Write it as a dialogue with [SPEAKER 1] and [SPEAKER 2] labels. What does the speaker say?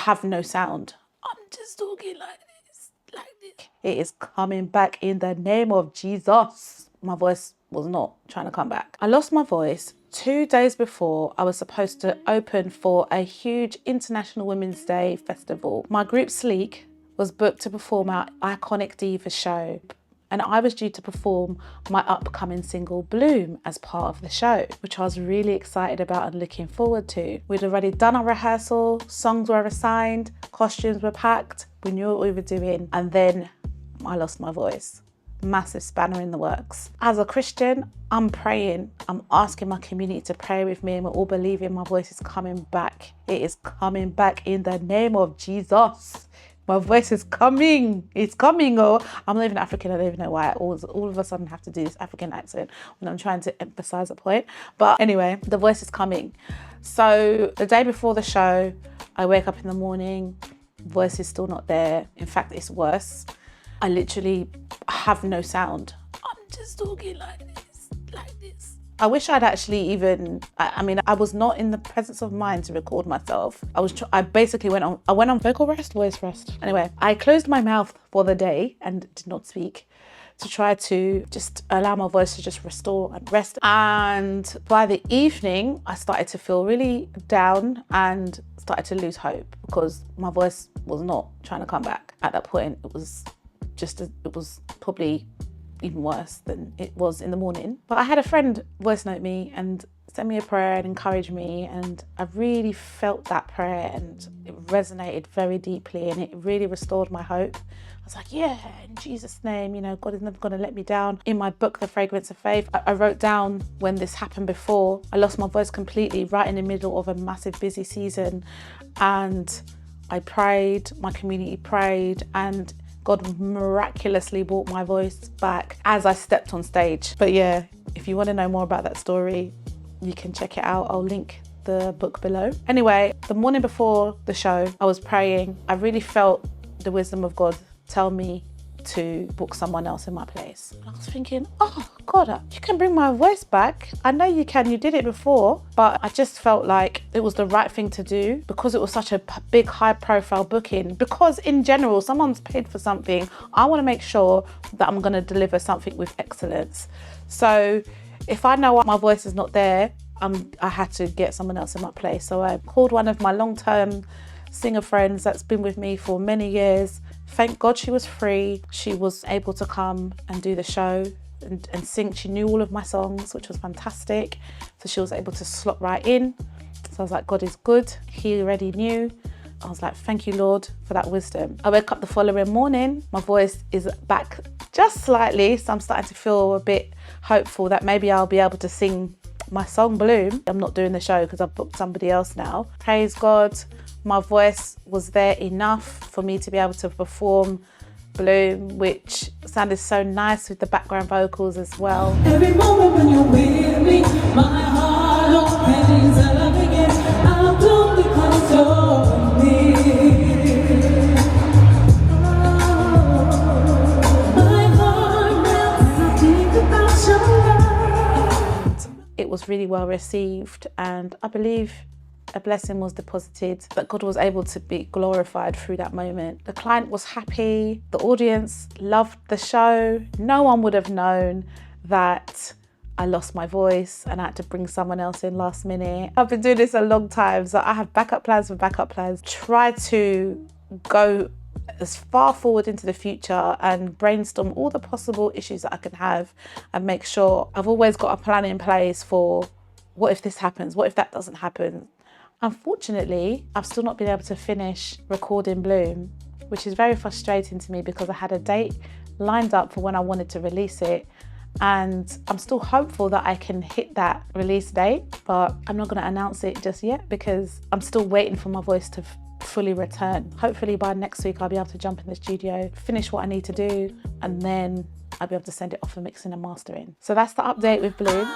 [SPEAKER 1] have no sound. I'm just talking like this, like this. It is coming back in the name of Jesus. My voice was not trying to come back. I lost my voice 2 days before I was supposed to open for a huge International Women's Day festival. My group Sleek was booked to perform our iconic diva show, and I was due to perform my upcoming single Bloom as part of the show, which I was really excited about and looking forward to. We'd already done our rehearsal, songs were assigned, costumes were packed, we knew what we were doing, and then I lost my voice. Massive spanner in the works. As a Christian, I'm praying, I'm asking my community to pray with me, and we're all believing my voice is coming back. It is coming back in the name of Jesus. My voice is coming. It's coming. Oh, I'm not even African. I don't even know why I all of a sudden have to do this African accent when I'm trying to emphasize a point. But anyway, the voice is coming. So the day before the show, I wake up in the morning, voice is still not there. In fact, it's worse. I literally have no sound. I'm just talking like this, like this. I wish I'd actually even, I was not in the presence of mind to record myself. I basically went on vocal rest, voice rest. Anyway, I closed my mouth for the day and did not speak to try to just allow my voice to just restore and rest. And by the evening, I started to feel really down and started to lose hope because my voice was not trying to come back. At that point, it was probably even worse than it was in the morning. But I had a friend voice note me and send me a prayer and encourage me, and I really felt that prayer and it resonated very deeply and it really restored my hope. I was like, yeah, in Jesus' name, God is never going to let me down. In my book, The Fragrance of Faith, I wrote down when this happened before. I lost my voice completely right in the middle of a massive busy season, and I prayed, my community prayed, and God miraculously brought my voice back as I stepped on stage. But yeah, if you want to know more about that story, you can check it out. I'll link the book below. Anyway, the morning before the show, I was praying. I really felt the wisdom of God tell me to book someone else in my place. And I was thinking, oh God, you can bring my voice back. I know you can, you did it before, but I just felt like it was the right thing to do because it was such a big high profile booking. Because in general, someone's paid for something, I want to make sure that I'm going to deliver something with excellence. So if I know my voice is not there, I had to get someone else in my place. So I called one of my long-term singer friends that's been with me for many years. Thank God she was free. She was able to come and do the show and sing. She knew all of my songs, which was fantastic. So she was able to slot right in. So I was like, God is good. He already knew. I was like, thank you, Lord, for that wisdom. I woke up the following morning. My voice is back just slightly. So I'm starting to feel a bit hopeful that maybe I'll be able to sing my song Bloom. I'm not doing the show because I've booked somebody else now. Praise God. My voice was there enough for me to be able to perform Bloom, which sounded so nice with the background vocals as well. Every moment when you're with me, my heart opens up again. I'll bloom because you're me. My heart melts, I think about your love. It was really well received, and I believe a blessing was deposited, that God was able to be glorified through that moment. The client was happy, the audience loved the show. No one would have known that I lost my voice and I had to bring someone else in last minute. I've been doing this a long time, so I have backup plans for backup plans. Try to go as far forward into the future and brainstorm all the possible issues that I can have and make sure I've always got a plan in place for what if this happens, what if that doesn't happen. Unfortunately, I've still not been able to finish recording Bloom, which is very frustrating to me because I had a date lined up for when I wanted to release it, and I'm still hopeful that I can hit that release date, but I'm not going to announce it just yet because I'm still waiting for my voice to fully return. Hopefully by next week I'll be able to jump in the studio, finish what I need to do, and then I'll be able to send it off for mixing and mastering. So that's the update with Bloom.